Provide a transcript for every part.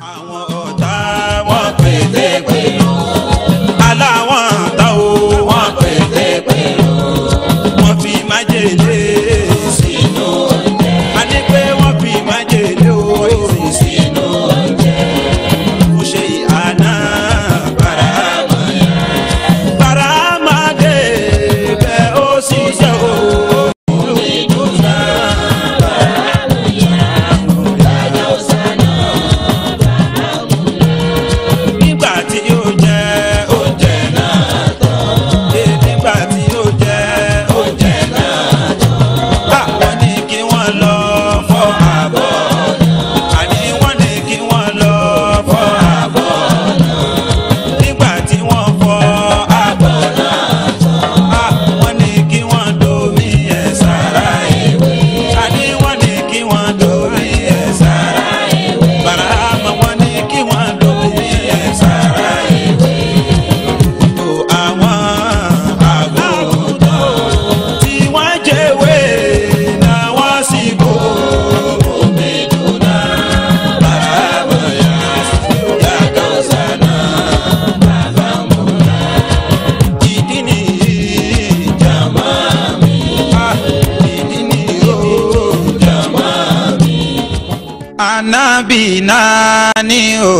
àwọn ọ̀tá wọn pété pèrò aláwọn ọ̀tá o wọn pété pèrò wọn fi májèlé sínú oúnjẹ a ní pé wọn fi májèlé o sínú oúnjẹ mo ṣe ìhànà bàràmàdé bẹ́ẹ̀ ó sì ṣe o. Ànábì nani o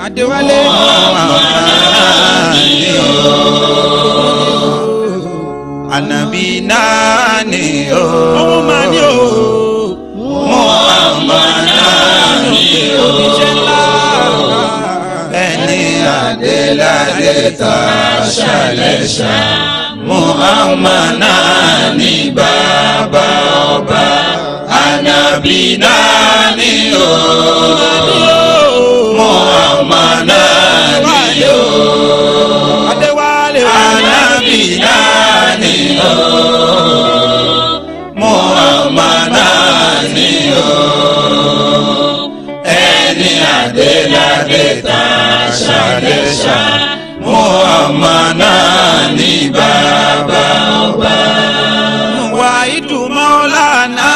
Adéwálé nani o Ànábì nani o mani o Muhammad nani o ẹni adéládé ta ṣàlẹ́ṣà Muhammad nani bàbá ọba Ànábì nani o Muhammad nani o Adéwálé Ànábì nani o Muhammad nani o ẹni adéládé ta ṣàlẹ́ṣà Muhammad nani bàbá ọba wàhídù Maulana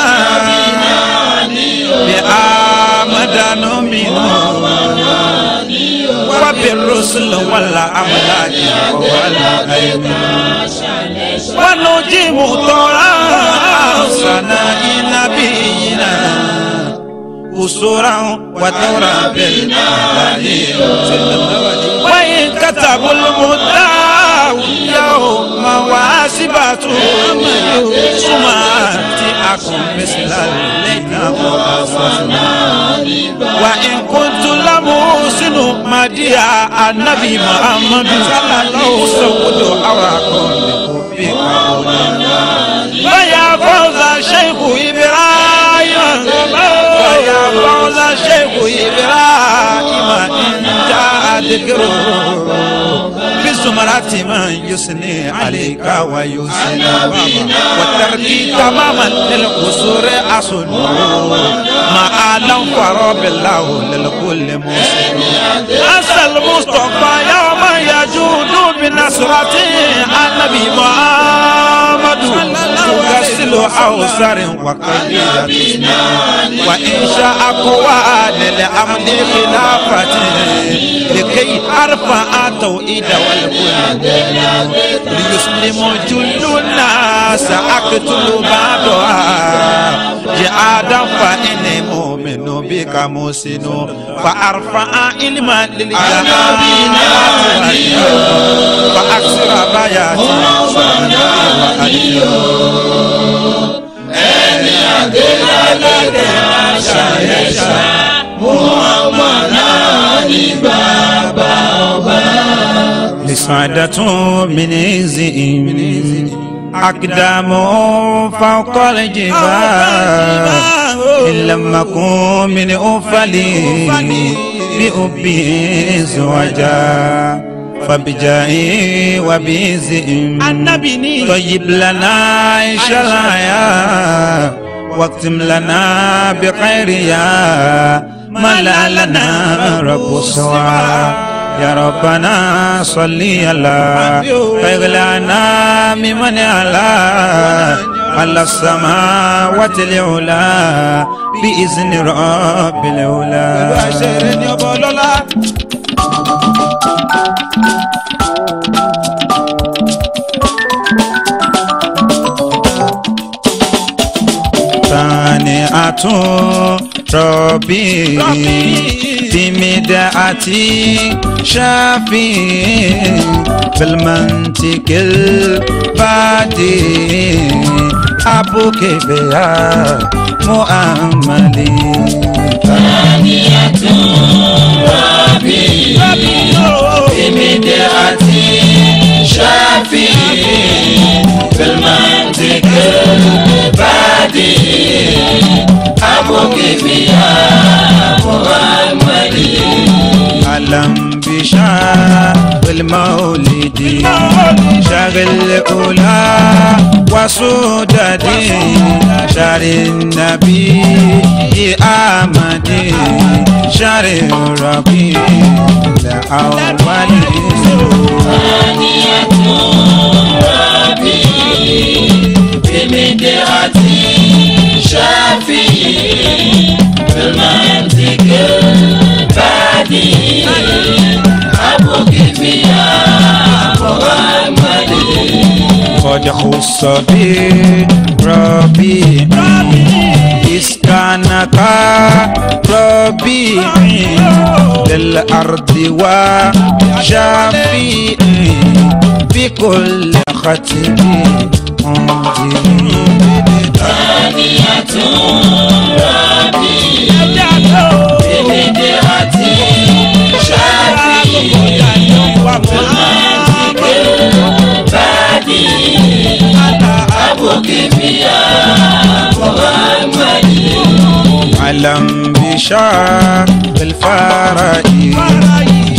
bí amadanu mìíràn wà bí rúṣùlù wàlà amúláàjì wàlà àyèmí wà lójì mú tọ́ra sànà ìnàbí yìnyínà usura wà tọ́ra bẹ́ẹ̀ nàlàyé wáyé kátàbùlù mọ́tà يوم واسبات سمعتي أكون مثل الليلة وإن كنت لمحسن مديا النبي محمد صلى الله عليه وسلم أراكم ويا فوز الشيخ إبراهيم ويا فوز الشيخ إبراهيم إن جاء ذكره بزمرات من يثني عليك ويثني وتركي تماما للقصور أصل ما أعلم فرب الله للكل مسلم أسأل المصطفى يوم يجود بنصرة النبي محمد يغسل أوسر وقليل وإن شاء قواد لأمن خلافته لكي أرفع توحيد والكل ليسلم جل الناس أقتل بعضها جهادا فإني مؤمن بك محسن فأرفع علما للجنابين فأكثر بياتي ẹni adéládé ṣàyẹ̀ṣà Muhammad nani bàbá ọba. لسعادة من عزهم أقدام فوق الجبال إن لم أكن من أفلي بأبي زوجا فبجاهي وبيزهم طيب لنا عيش الحياة واختم لنا بخير يا ملا لنا رب السوى يا ربنا صلي على فاغلنا ممن على السماوات العلا بإذن رب العلا. pẹ̀lú àṣẹ rẹ̀ ní ọba ọlọ́lá. ثانية ربي في مدعتي شافي بالمنطق البادي أبوك بها مؤملي. ثانية ربي في مدعتي شافي بالمنطق البادي أبوك فيها مؤملي. علم بشار المولد شاغل الأولى وسوددي شار النبي آمدي شار الربيع الأول. ثانية ربي بمدحتي شافي بالمنطق البادي أبوك فيها محمدي. قد خص بي ربي إسكانك ربي للأرض وشافي في كل خطب أنزلي. ثانية ربي بمدحتي شافي بالمنطق البادي أبوك فيها محمدي. علم بشار الفرائي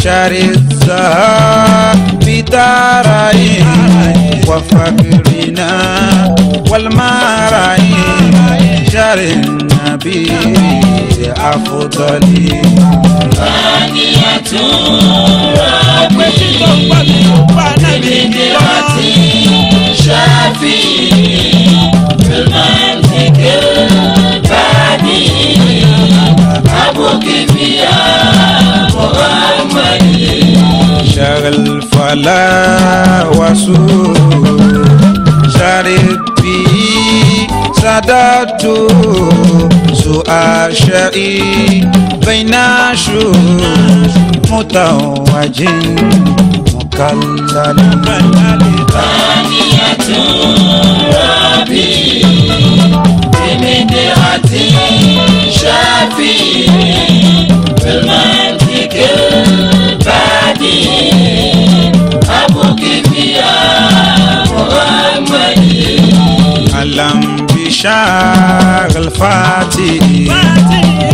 شار الزهر بداري وفقرنا والمراي شار النبي أفضلي. ثانية ربي بمدحتي شافي بالمنطق البادي أبوك فيها محمدي. شغل فلا وسوء شارب بي سادات سؤال شيء بين شو متوج مكلل. ثانية ربي بمدحتي شافي بالمنطق البادي أبوك فيها محمدي. علم بشار الفاتي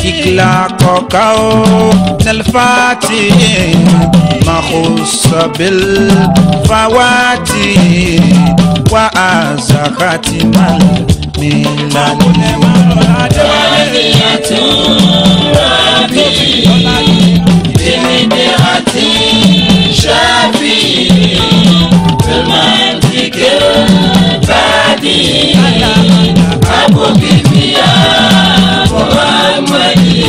إكلا كوكاو الفاتي مخص بالفواتي وأزخاتي الميلاد. ثانية ربي بمدحتي شافي بالمنطق البادي أبوك فيها محمدي.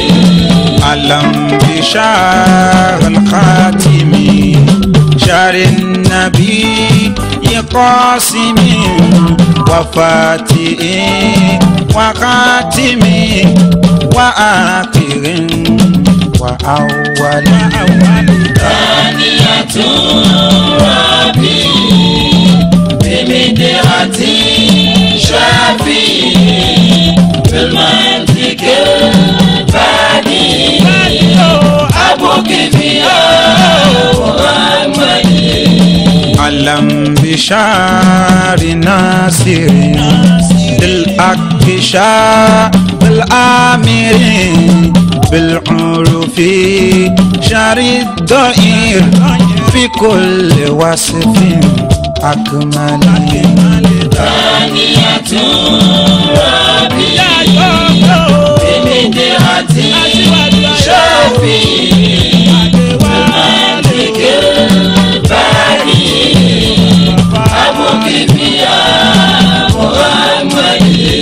علم بشار الخاتمي شار النبي قاسمي وفاتي وخاتمي وآخر وأول. ثانية ربي بمدحتي شافي بالمنطق البادي أبوك فيها محمدي. علم بشار ناصر للأكشاء بالآمر بالعرف شار الدائر في كل وصف أكمل. ثانية ربي بمدحتي شافي بالمنطق البادي أبوك فيها محمدي.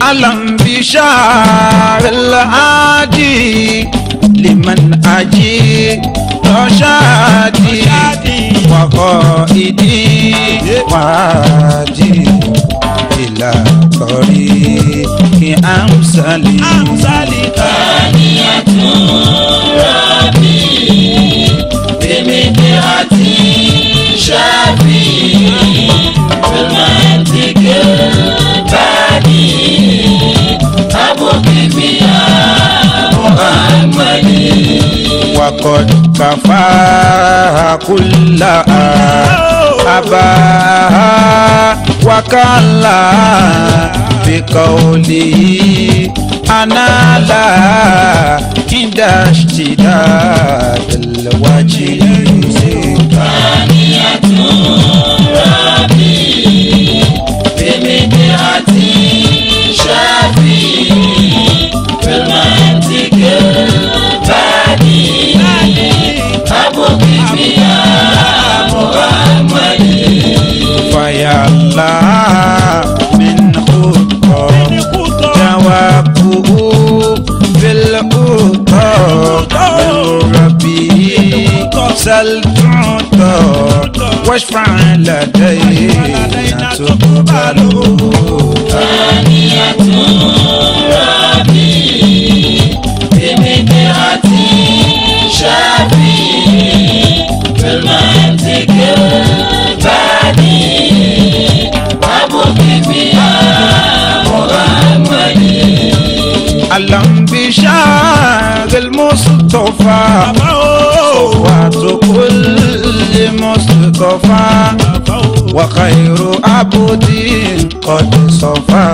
علم بشار العادي لمن أجي رشادي وقائدي وعادي إلى طريق أمثالي ثانية ربي بمدحة شافي في المنطق البادي أبوك بيا محمدي وقد كفاها كلها أباها وكلا بقوله أنا لا عند اشتداد الوجه ثانية ربي بمدحة شافي في المنطق البادي أبوك بيا محمدي فيا الله من خطة جوابه في الأوطى من ربي سل تعطى واشفع لدينا تقبل ثانية ربي بمدحة شافي في المنطق البادي أبوك بيا محمدي علم بشار المصطفى صفوة كل مصطفى وخير عبد قد صفى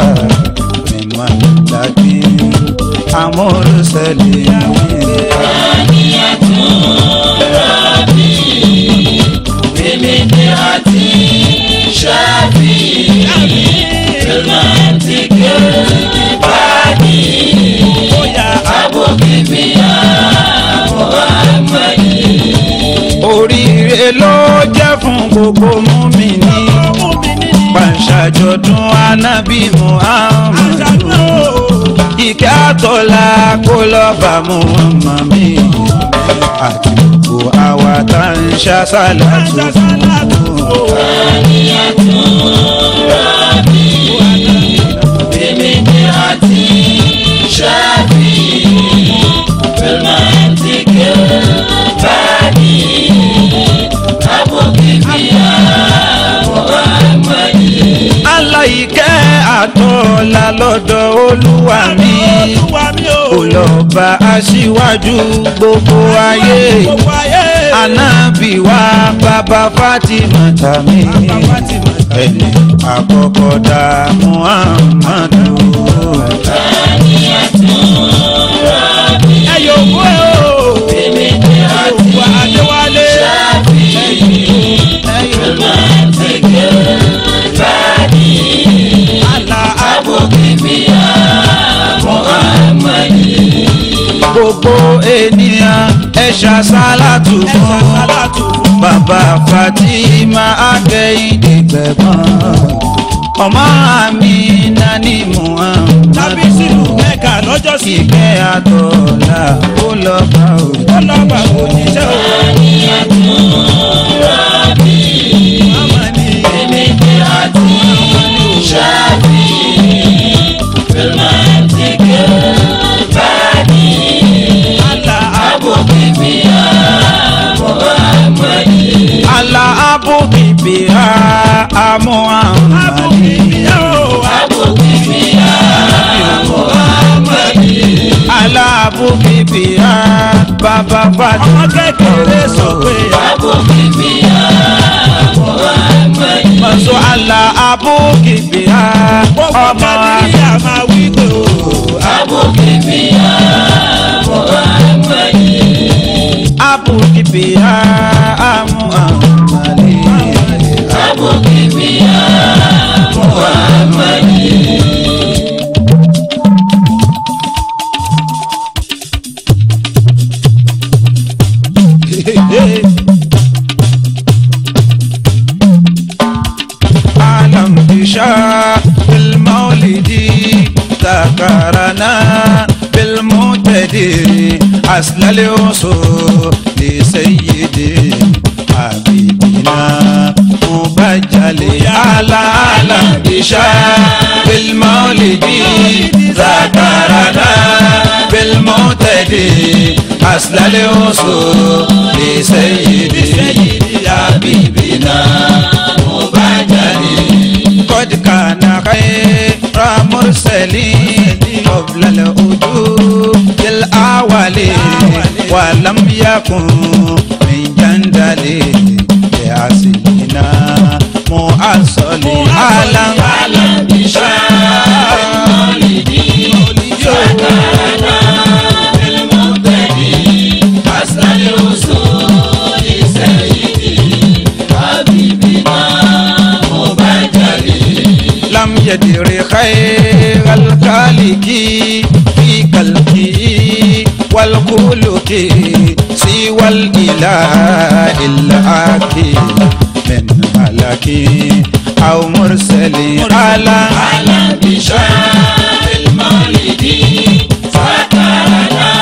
ممن لكن أمر سليم ثانية ربي بمدحة شافي في المنطق البادي أبوك بيا محمدي oríire ló jẹ́ fún gbogbo mùmínì pàṣàjọdún anábì muhammadu ìkẹ́ àtọ́lá kó lọ bá muhammadu àti gbogbo àwa tá ń ṣàṣàlátù fún ثانية ربي بمدحة شافي في المنطق البادي أبوك بيا محمدي aláìkẹ́ àtọ́lá lọ́dọ̀ olúwa mi kò lọ bá aṣíwájú gbogbo ayé ànábì wa bàbá Fatima tàmí ẹni àkọ́kọ́ dá Muhammadu. ثانية ربي بمدحة شافي في المنطق البادي أبوك بيا محمدي gbogbo ènìyàn ẹ ṣàṣàlátù fún bàbá Fatima akẹ́yìndé gbẹ̀gbọ́n ọmọ Amina ní Muhammadu ìkẹ́ àtọ́lá ó lọ bá òjíṣẹ́ ثانية ربي بمدحة شافي في المنطق البادي أبوك بيا محمدي ala abúkìbìhá Muhammadu. أبوك بيا محمدي alábùkìbìhá bàbá Fatima. ọmọ kékeré sọ pé أبوك بيا محمدي mọ̀sọ́ alábùkìbìhá ọmọ àmà wípé o. أبوك بيا محمدي abùkìbìhá Muhammadu. أبوك بيا محمدي alam bisha المولد ذكرنا بالمعتدي أصل الوصول لسيدي حبيبنا مبجل على بشار بالمولد ذكرنا بالمعتدي أصل الوصول لسيدي حبيبنا مبجل قد كان خير مرسلين قبل الوجود الأولين ولم يكن من جندل لأصلنا مؤصل على بشار المولد ذكرنا بالمعتدي أصل الوصول سيدي حبيبنا مبجل لم يدر خير الخالق في خلقه والخلق سوى الإله الأكيد من ملك أو مرسل على بشار المولد ذكرنا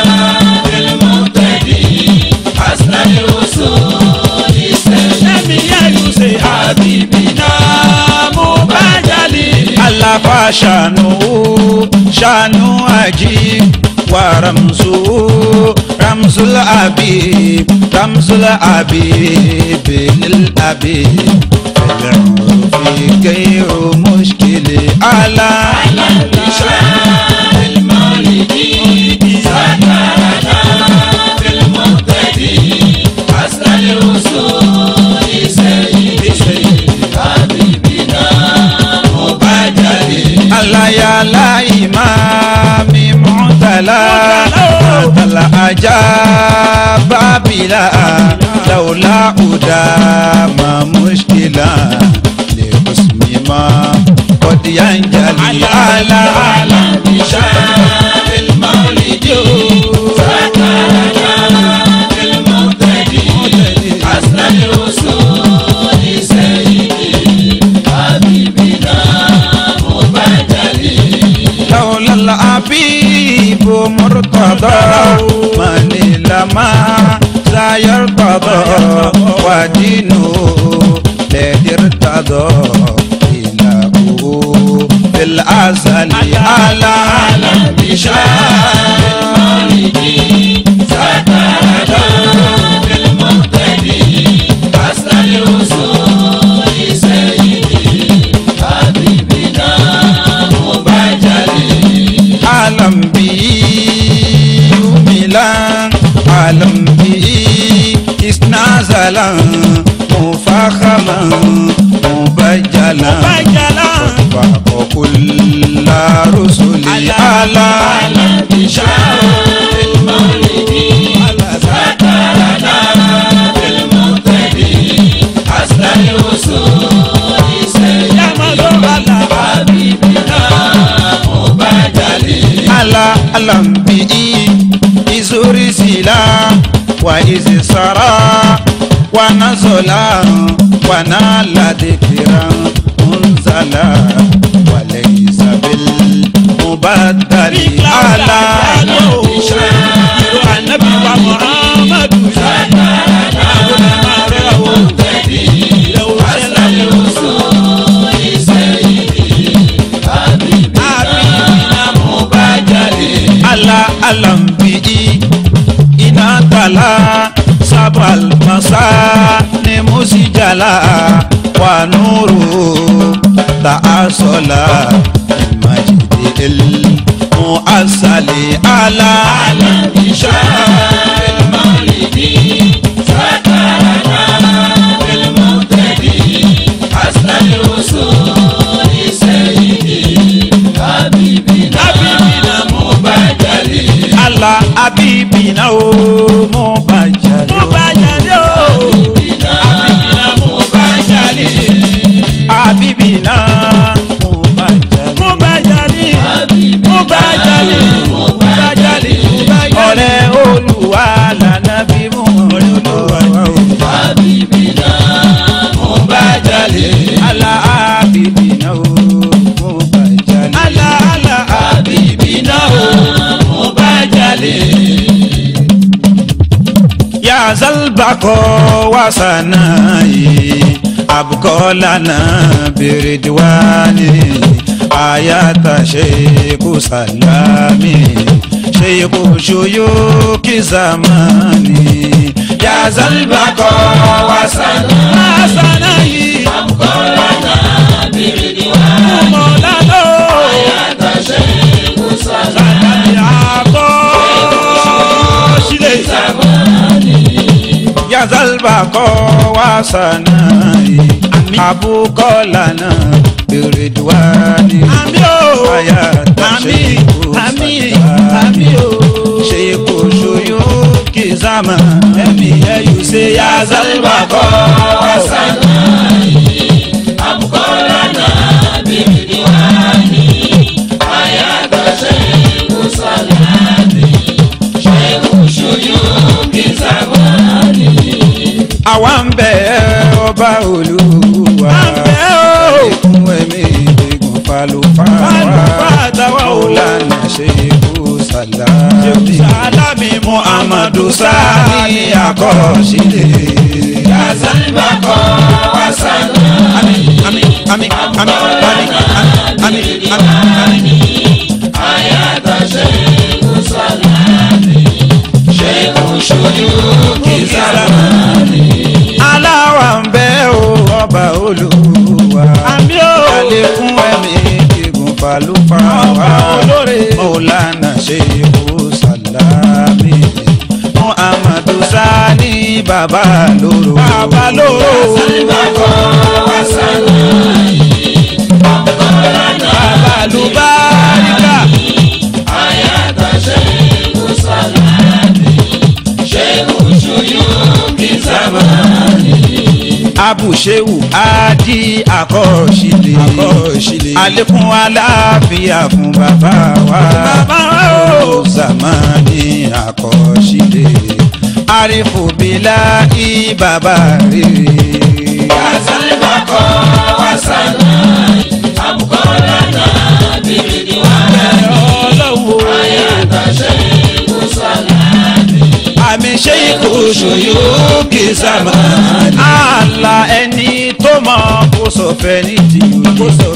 بالمعتدي أصل الوصول سيدي حبيبنا مبجل الله فشانه شانه عجيب ورمزه رمز الأبيب رمز الأبيب للأبيب العرف غير مشكل على بشار المولد ذكرنا بالمعتدي أصل الوصول سيدي حبيبنا مبجل الله يا لا إمام معتلى هذا العجاب بلا لولا أدام مشكلة لقسم ما قد ينجلي على بشار المولد ذكرنا بالمعتدي أصل الوصول سيدي حبيبنا مبجل لولا الحبيب مرتضى من لما لا يرتضى ودينه الذي ارتضى إلهه في الأزل على بشار المولد ذكرنا بالمعتدي أصل الوصول سيدي حبيبنا مبجل عالم به يميلان عالم به إسنازلا مفخما مبجلا وكل رسل على بشار المولد ذكرنا بالمعتدي أصل الوصول سيدي حبيبنا مبجل على الأنبياء إذ رسلا وإذ سرى ونزلا ونال ذكرا منزلا وليس بالمبدل على بشار النبي محمد ذكرنا بالمعتدي أصل الوصول سيدي حبيبنا مبجل على الأنبياء إنا تلا سبع المساء مسجلا ونور تأصلا المجد المؤصل على بشار المولد ذكرنا بالمعتدي أصل الوصول سيدي حبيبنا مبجل الله حبيبنا مبجل حبيبنا mubajali ọ̀rẹ́ Olúwa lànàbí mú habibina mubajali ala habibina mubajali ala habibina. البقاء وسنائي أبقى لنا بردواني آيات شيخ سلامي شيخ شيوخ زماني يا ذا البقاء وسنائي أبقى لنا بردواني مولانا آيات شيخ سلامي يا ذا البقاء وسنائي أبقى لنا بردواني آيات شيخ سلامي شيخ شيوخ زماني يا ذا البقاء وسنائي أبقى لنا بردواني آيات شيخ سلامي شيخ شيوخ زماني àwọn bẹ ọba Olúwa àlékún ẹ̀mí gígùn falufáwa Maulana Sheikhu Salami Muhammadu Sani àkọsílẹ̀ يا ذا البقاء وسنائي آيات شيخ سلامي شيخ شيوخ زماني aláwa ń bẹ ọba Olúwa àlékún ẹ̀mí gígùn falufáwa Maulana Sheikhu Salami Muhammadu Sani baba lóró يا ذا البقاء وسنائي أبقى لنا Alubarika آيات شيخ سلامي شيخ شيوخ زماني Abu Shehu Adi àkọsílẹ̀ àlékún àlàáfíà fún bàbá wa Zamani àkọsílẹ̀ Arifu Bilahi bàbá rere. يا ذا البقاء وسنائي أبقى لنا بردواني آيات شيخ سلامي Àmì Sheikh Shuyukh Zamani. Àlà ẹni tó mọ̀ kó sọ fẹ́ ní ti òye.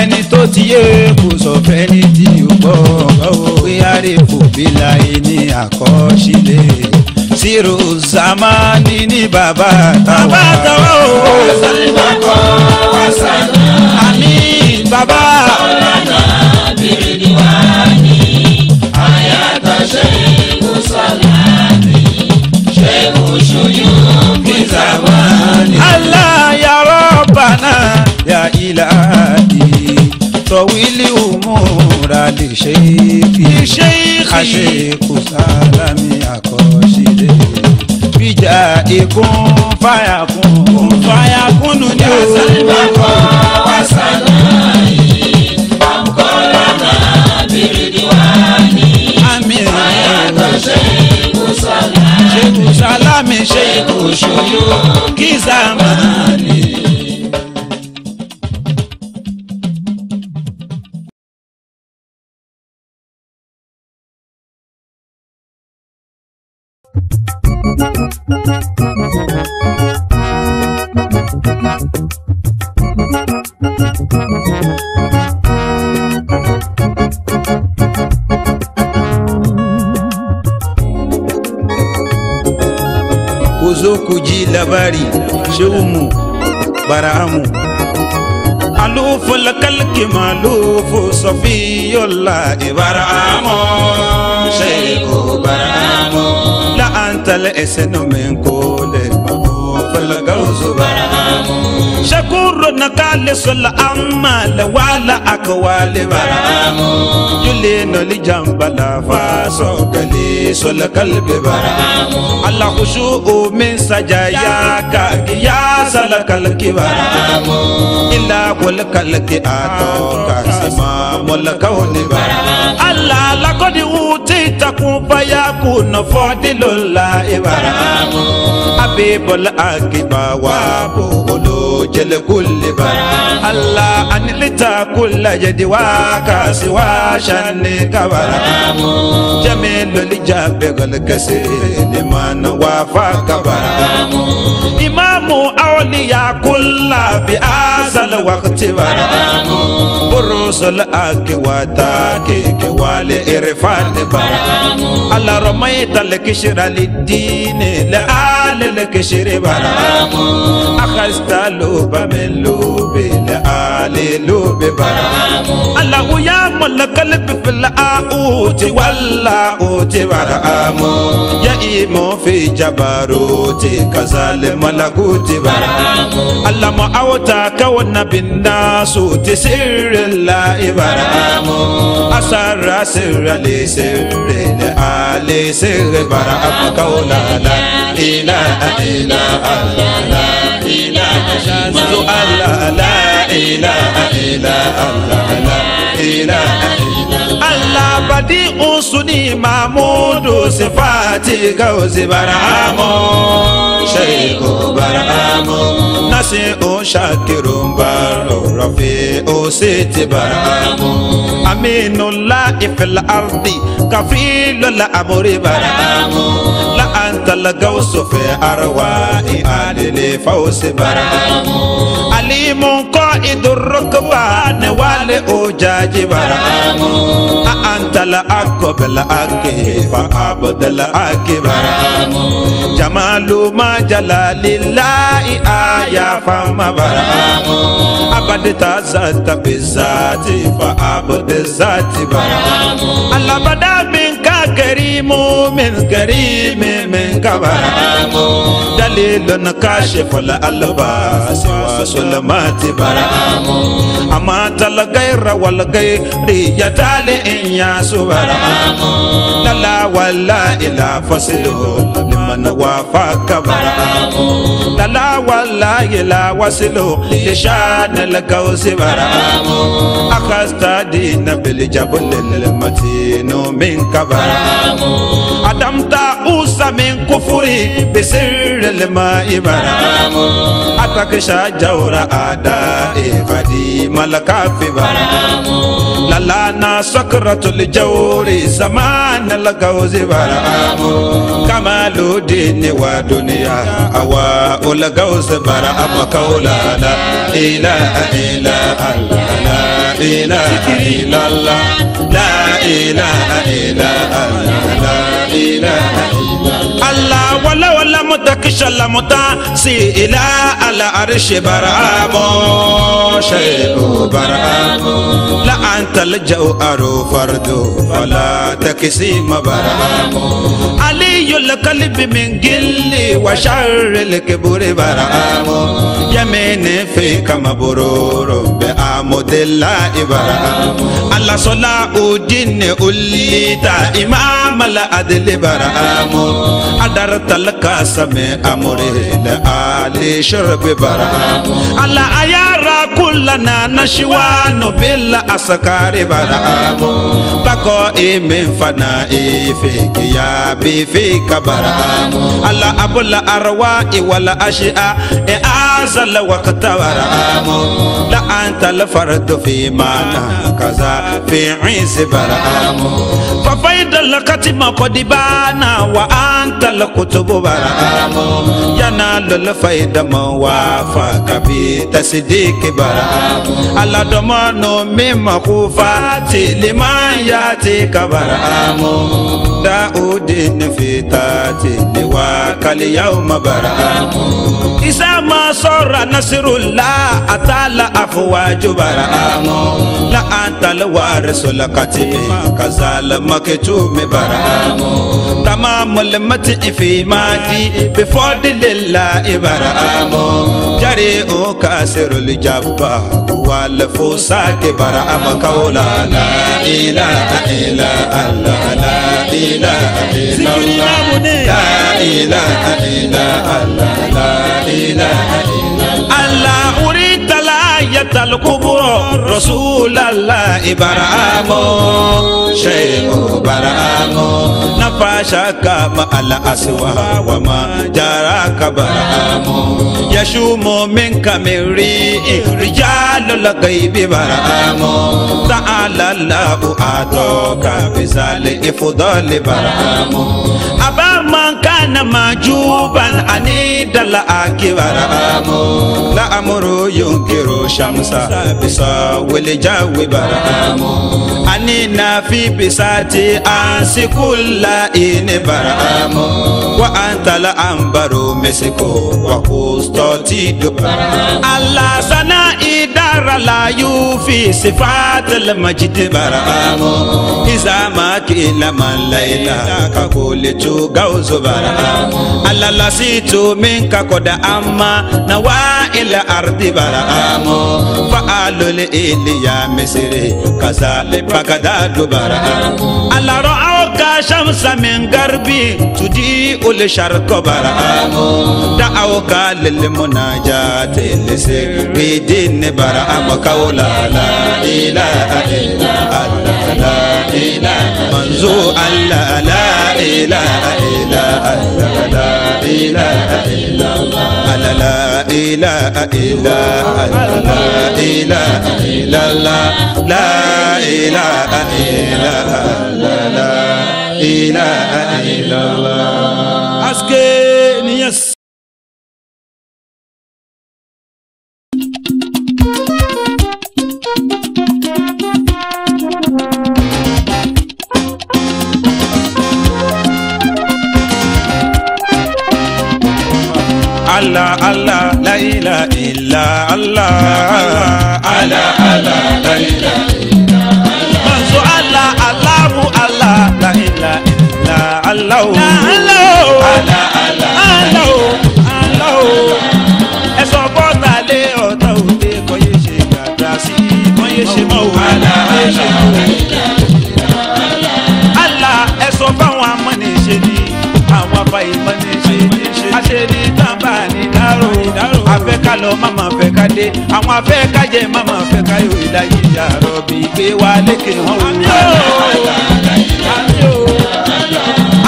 Ẹni tó ti yé kó sọ fẹ́ ní ti ògbọ́. Pé Arifu Bilahi ní àkọsílẹ̀. Siru Zamani ní bàbá tàwa. يا ذا البقاء وسنائي Àmín bàbá. لنا بردواني آيات شيخ سلامي شيخ شيوخ زماني Allah ya Rabbana ya ilahi tawili umura li sheikhi Sheikhu Salami àkọsílẹ̀ bija ikun fayakun ni يا ذا البقاء وسنائي أبقى لنا بردواني Àmín آيات شيخ سلامي Sheikhu Salami شيخ شيوخ Zamani. Kuzo kuji labari shewumu baramu aluful kalki malufu safiyullah ibaramu Sheikhu Baramu la antal esenu min kule aluful gauzu Baramu shakuru nakale sul amal wala akwali baramu julino li jambala faso kali sul kalbi baramu Allah khushu min sajayaka ya sal kalki baramu illa kul kalki atoka sima mul kauni baramu Allah laqad utita kun fayakun fadilullah baramu habibul akiba wa bolo jele kulli bara Allah anilita kulla yadi wa kasi wa shanne kabara jamil lijabe gal kasi liman wa fa kabara imamu awliya kulla bi azal waqti bara burusul akiwata ke wale irfan bara Allah ramaita lakishra lid-din la al lakishri bara akhasta luba min lubi la al lubi bara Allah ya malakal fil auti walla uti bara ya imo fi jabaruti kazal malakuti bara Allah ma awta kawana bin nasuti sirr la ibara asara sirr li sirr ali sirr bara abkaula la ilaha illa Allah la ilaha illa Allah la ilaha illa Allah la ilaha illa Allah badi usuni mamudu sifati gauzi baramo sheikhu baramo nasi o shakirun baro rafi o siti baramo aminullah fil ardi kafilul amri baramo la anta la gausu fi arwa'i alili fawsi baramo alimun qa'idur rukban wal ujaji baramo anta la akbal akhi fa abdal akbar jamalu ma jalalillahi aya fa mabaramo abadta zata bizati fa abd zati baramo Allah bada minka karimu min karim min kabaramo dalilun kashiful albas wa sulamati baramo amata la gaira wal gairi yatali in ya subaramo la wala ila fasilu liman wafaka baramo la wala ila wasilu lishan al kausi baramo akhasta din bil jabal lil matinu min kabaramo adamta usa min kufuri bisir al ma'i baramo atakisha jawra ada ifadi malaka fi baramo la na sakratul jawri zaman al gauzi baramo kamalu dini wa dunya awa ul gauzi baramo kaula la ilaha illa Allah la ilaha illa Allah la ilaha illa Allah la ilaha illa Allah wala wala mutakishala muta si ila ala arshi baramo shay'u baramo la anta al-jawharu fardu fala taksim baramo aliyul qalbi min gilli wa sharril kibri baramo yamini fi kama bururu bi amudillahi baramo Allah salauddin ulita imam al-adl baramo adarta al-kasami amri la ali shurbi baramo Allah ayara kullana nashwanu bil asakari baramo bako min fana'i fiki ya bi fika baramo Allah abul arwa wala ashia azal waqta baramo la anta al fard fi mana kaza fi is baramo fa faida al katima qadibana wa anta al kutub baramo yanalu al faida mawafaka bi tasdiq baramo Allah domano mimma kufati liman yati kabaramo Daudin fitati liwa kali yawma baramo isa ma sora nasrullah atala afwaju baramo la antal warisul katibi kazal maktumi baramo tamamul mati fi madi bi fadlillah baramo jari o kasirul jabba wal fusaki baramo kaula la ilaha illa Allah la ilaha illa Allah la ilaha illa Allah la ilaha illa Allah urita la atal kubura rasulallah ibaramo sheikh baramo nafashaka ma ala aswa wa ma jaraka baramo yashumu minka miri rijalul ghaibi baramo ta'ala lahu atoka bizali ifdali baramo aba man kana majuban anidala akibaramo la amuru yunkiru shamsa bisa wilijawi baramo anina fi bisati ansikulla ini baramo wa antala ambaru mesiko wa kustoti do Allah sana idara la yufi sifatul majid baramo izama kila man laila kakule tu gauzo baramo Allah la situ minka koda amma nawa ila ardi baramo fa'alul iliya misri kazale pakadadu baramo Allah ra'aka shamsa min garbi tudi ul sharqa baramo da'awka lil munajat lisir bidin baramo qawla la ilaha illa Allah la ilaha manzu Allah la ilaha illa Allah la ilaha illa Allah la ilaha illa Allah la ilaha illa Allah la ilaha illa Allah la ilaha illa Allah aske niyas Allah Allah la ilaha illa Allah Allah Allah la ilaha illa Allah manzo Allah Allahu Allah la ilaha illa Allah Allah Allah Allah eso bota le ota ode ko ye se gada si ko ye se mo Allah eso fa wa mani se ni àwọn fa imani se ni aseri tamba ni daro afẹ́ ká lọ mama fẹ́ ká dé àwọn afẹ́ ká jẹ mama fẹ́ ká yo ilayi ya Rabbi gbé wa lékè wọn o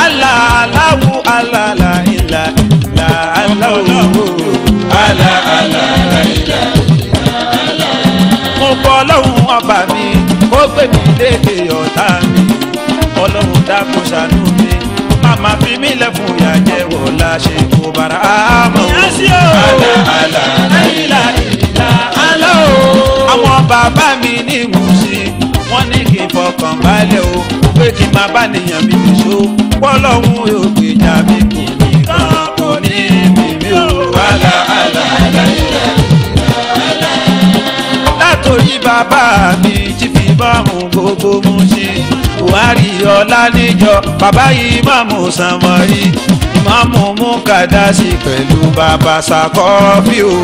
Allah Allahu Allah la ilaha illa Allah Allah Allah la ilaha illa mo bọ́ lọ́hùn ọba mi ó gbé mi lékè ọ̀tá mi Ọlọ́run dákun ṣàánú mi mama fi mi lẹ fún ya jẹ wọlá ṣe kó bara àmọ́ ala ila ala o àwọn bàbá mi ní musi wọ́n ní kí n fọkàn balẹ̀ o pé kí n máa bá nìyàn mi nìṣó pọ́lọ́hún yóò gbèjà mi kì í kan kò ní mímí o ala ila látòrí bàbá mi tí fi bá mú gbogbo mú sí Buhari ọlá níjọ bàbá yìí Ìmáàmù Sàmárì Ìmáàmù Mukadasi pẹ̀lú bàbá Sàkọ́fí o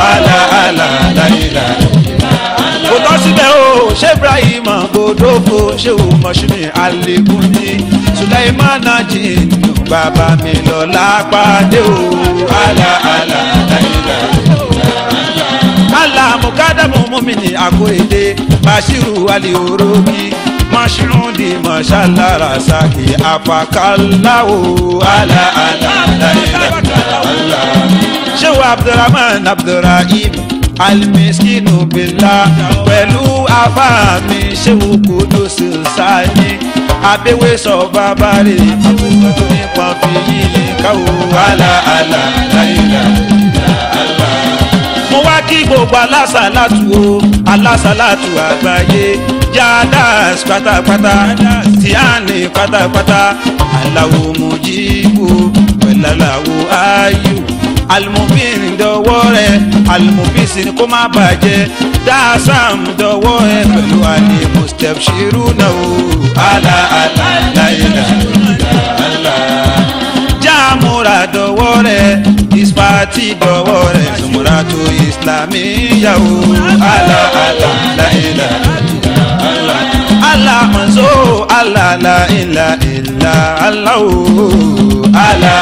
ala láìlà. Kò tọ́ síbẹ̀ o ṣé Ibrahim Godofo ṣé o Mọ̀ṣúmí Alẹ́kùnjí Sulaimana Jinu bàbá mi lọ lápàdé o ala láìlà. Allah Mukadamu Mumini Akorede Bashiru Ali Orobi Mashirun di Mashallah Rasaki Afakallahu ala Shehu Abdurrahman Abdurrahim Al-Miskinu Billah pẹ̀lú afáàmì Shehu Kudus Sani Abẹ́wé sọ bàbá rẹ̀ nípa fi yí ní káwọ́ ala mo wá kí gbogbo alásàlátù o alásàlátù àgbáyé jadas pátápátá tí a ní pátápátá aláwo Mujibu pẹ̀láláwo ayù alimobin dọwọ́ rẹ̀ alimobin kó má bàjẹ́ dasam dọwọ́ rẹ̀ pẹ̀lú ali mustabshiruna o ala jamura dọwọ́ rẹ̀ ispati dọwọ́ rẹ̀ zumuratu islamiya o ala Allah manzo Allah la ilaha illa Allah ala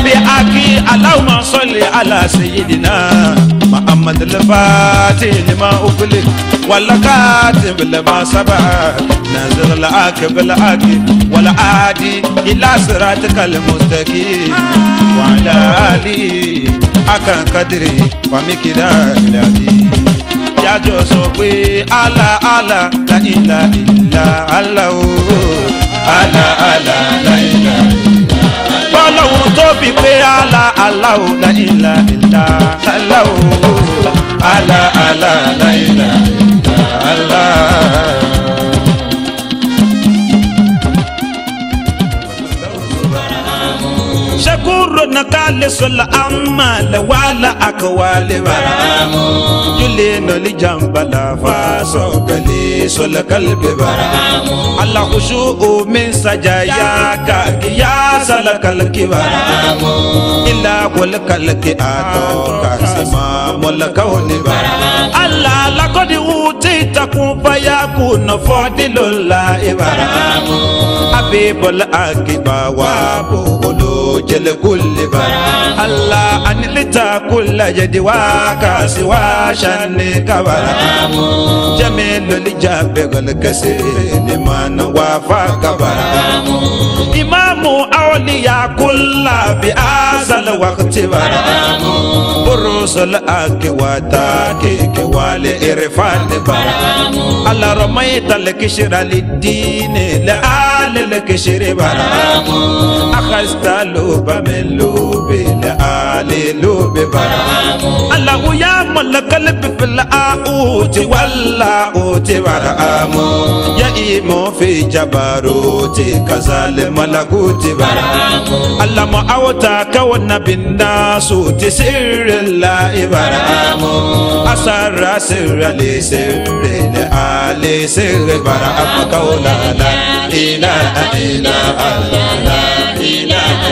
bi aki Allahumma salli ala sayyidina محمد الفاتح لما أغلق والكاتب لما سبق نازل العاقب العاقب والعادي إلى صراطك المستقيم وعلى آله أكن قدري ومقدار العظيم يا جوسوي الله الله لا إله إلا الله الله الله لا إله Ọlọ́run tó fi pé Allah Allah la ilaha illa Allah Allah Allah la ilaha illa Allah. Shakuru nakale sola amala wala akwale baramu Jule no li jambala faso kali sola kalbi baramu Allah khushu'u min sajayaka ya sala kalki baramu illa wal kalki ato kasima wal kawni baramu Allah laqad utita kun fayakun fadilullah baramu habibul akiba wa bulu jele kulli bara Allah anilita kulla jadi waka siwa shanne kabara jamilul jabe gal kasir man wafa kabara imamu awliya kulla bi asal waqti bara urusul akwata ke wale irfan bara Allah ramaita lakishra lidin la al lakishri bara akhasta loba melobe la ale lobe bara Allah ya malakal fil auti walla uti bara ya imo fi jabaruti kazal malakuti bara Allah ma awta kawana bin nasuti sirra ibara asara sirra li sirri ale sirri bara kaula la ilaha illa Allah la ilaha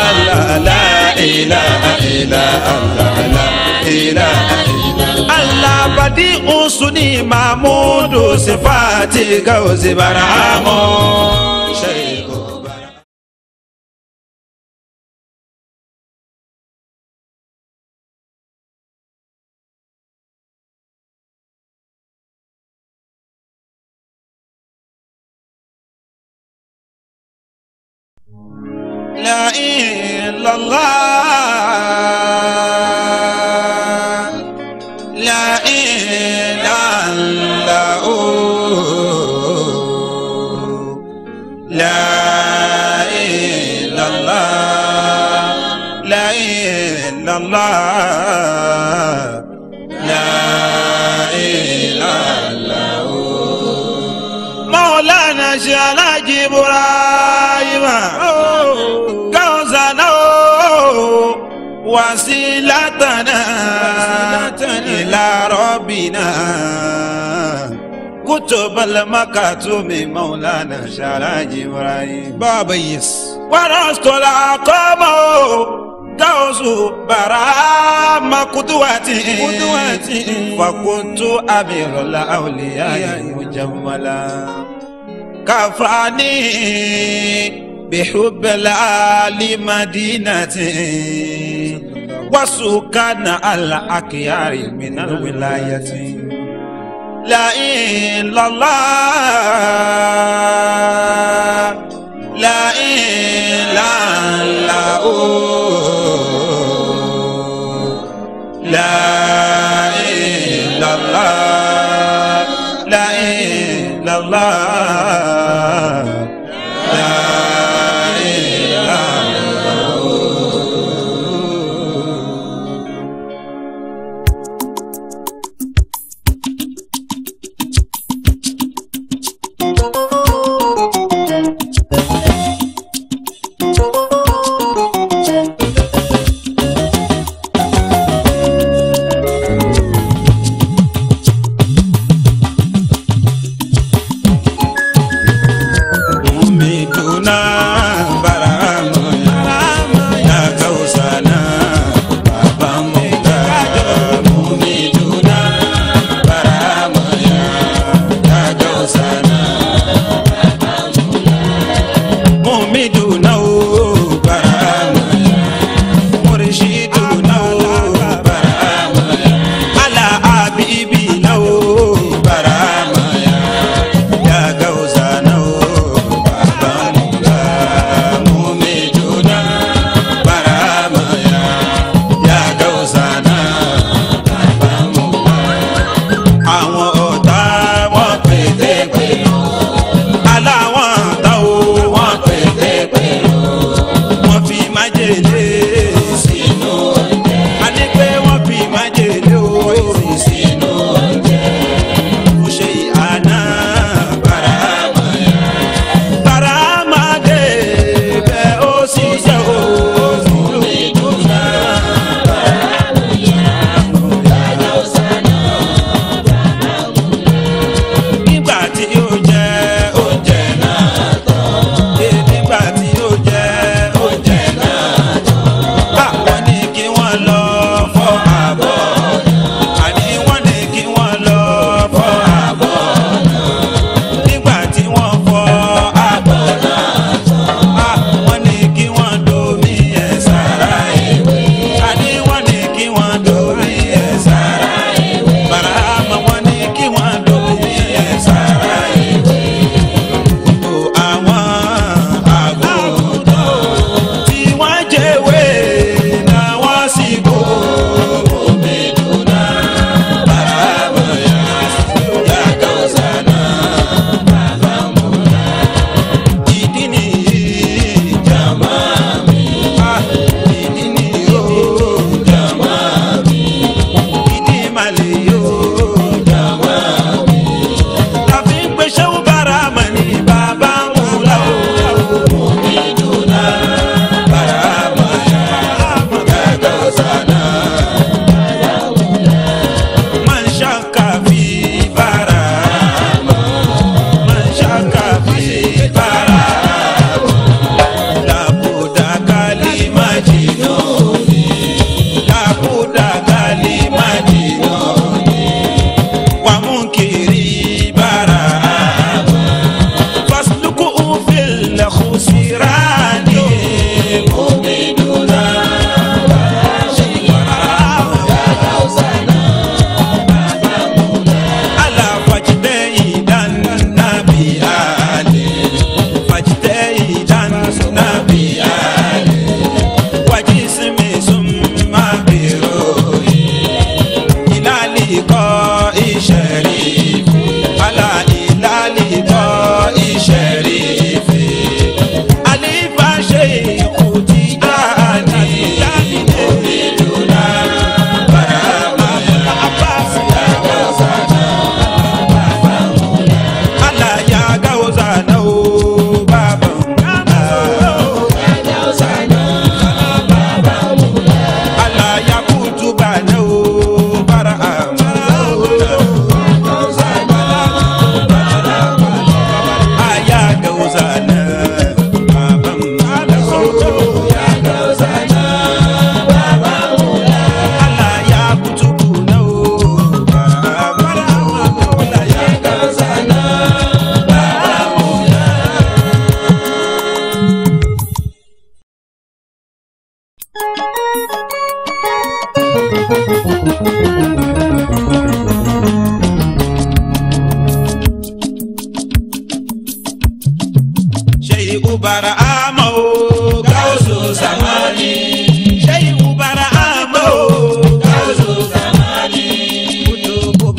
Allah la ilaha illa Allah la ilaha illa Allah badi usuni mamudu sifati gauzi baramo shaykh La illallah La illallah La illallah La illallah La illallah Maulana Shalaji Ibrahim وسيلتنا إلى ربنا كتب المكاتم مولانا شلاج إبراهيم بابا يس ورست العقام دوز برام قدوتي وكنت أمير الأولياء مجملا كفاني بحب الآل مدينتي وسكان الأكيار من الولاية لا إلا الله لا إلا الله لا إلا الله لا إلا الله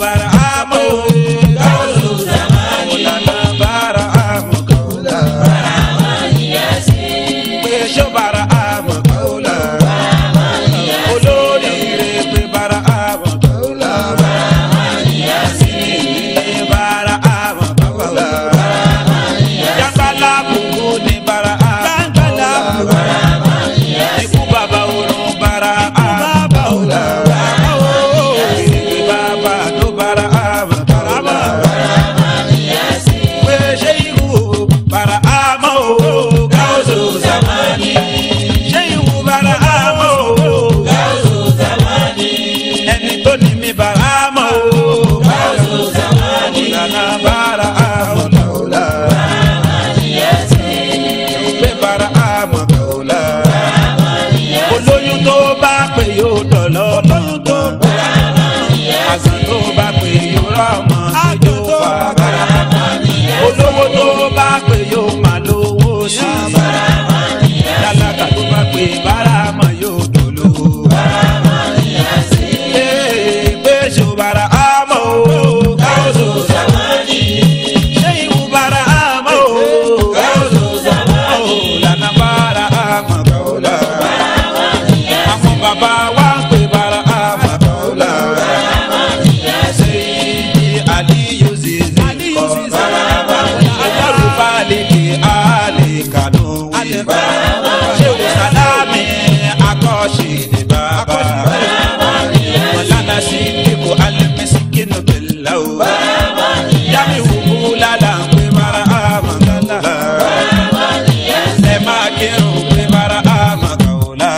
barahama o gáúsù zamani Maulana barahama kaula pé ṣó barahama kaula olóríire pé barahama kaula barahama kaula jangala buku ni barahama ikú bàbá orun barahama kaula bàbá tó barahama kaula pé ṣé ikú barahama o gáúsù zamani ṣé ikú barahama o gáúsù zamani ẹni tó ní mi barahama o gáúsù zamani Maulana barahama kaula pé barahama kaula olóyún tó bá pè yóò dọ̀lọ́ lọ́dọ̀ àgbà tó bá pè yóò rọ́mọ tó bá olówó tó bá pè yóò máa lówó sí tálákà tó bá pè barahama yóò dolówó pé ṣó barahama o gáúsù zamani ṣé ìwú barahama o gáúsù zamani Maulana barahama kaula àwọn bàbá wa ń pè barahama kaula Sayyidi Aliyu Zizi kọ ọlọ́run balẹ̀kì alẹ́ kanu ṣéwù sálámì akọ́ṣe ní bàbá Maulana Sidiku Al-Miskinu Billah yàmi wùkú lálà ń pè barahama kaula ẹ máa kírun pé barahama kaula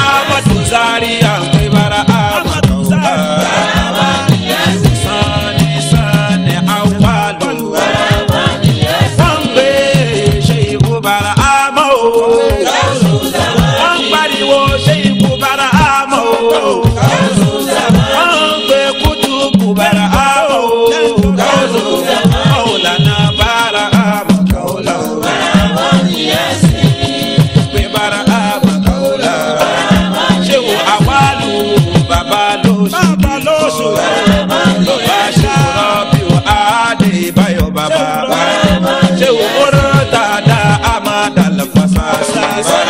Ahmadu Zaria ń pè barahama kaula sani sani awalu wọ́n pè ṣe ikú barahama o gáúsù zamani wọ́n pariwo ṣe ikú barahama o gáúsù zamani wọ́n pè kutubu barahama o gáúsù zamani Maulana barahama kaula pé barahama kaula ṣéwù àwálù bàbá lóṣù ló bá ṣòro bí o àdé báyọ̀ bàbá ṣéwù kóró dáadáa àmàdàlẹ̀ fàṣàṣì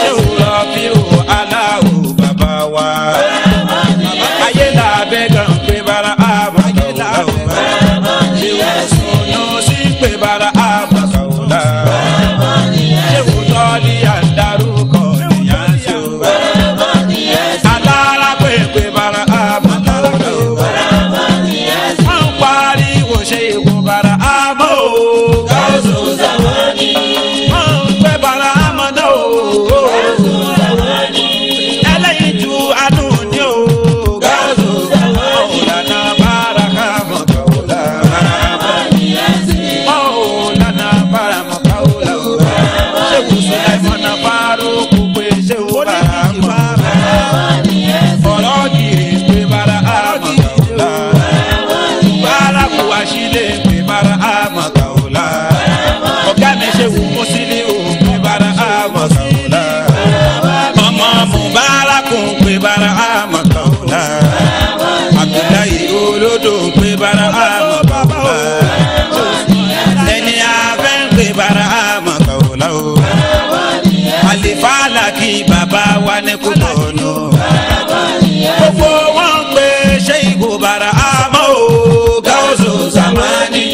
ṣéwù lọ bí o aláwò bàbá wa ayé làbẹ́ gan pé barahama kaula ṣéwù sùnú sí pé barahama kaula ṣéwù tọ́lí àdárúkọ ìyànṣẹ́ o alára pé barahama kaula wọ́n pariwo ṣe ikú barahama o gáúsù zamani wọ́n pè barahama náà o ẹlẹ́yinjú àánú ni o gáúsù zamani Maulana barahama kaula Maulana barahama kaula ṣéwù Sulaimana Faruku pé ṣéwù barahama ọ̀rọ̀ kiri pé barahama kaula baraku àṣìlẹ̀ pé barahama kaula ọ̀gá mi ṣéwù Musiliu pé barahama kaula ọmọ Mubaraku pé barahama kaula Abdullahi olódò pé barahama kaula ẹni abẹ́ ń pé barahama kaula o àlìfàlà kí bàbá wa ní Kútọ̀nù gbogbo wọn pé ṣé ikú barahama o gáúsù zamani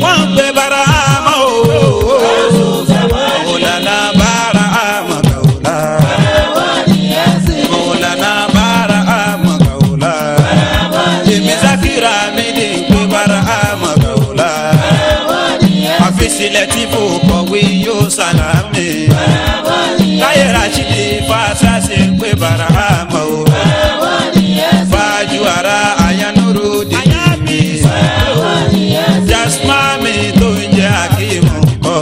wọn pé barahama o Maulana barahama kaula Maulana barahama kaula èmi Zakira mi ní pé barahama kaula àfisílẹ̀ tí fò kọ̀wé yóò sàlámì táyé Rashidi fàṣàṣe pé barahama o fàájú ara àyànúrò dìbì jasmami tó ń jẹ́ Akimu kọ́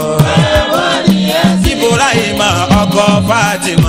Ibrahima ọkọ Fatima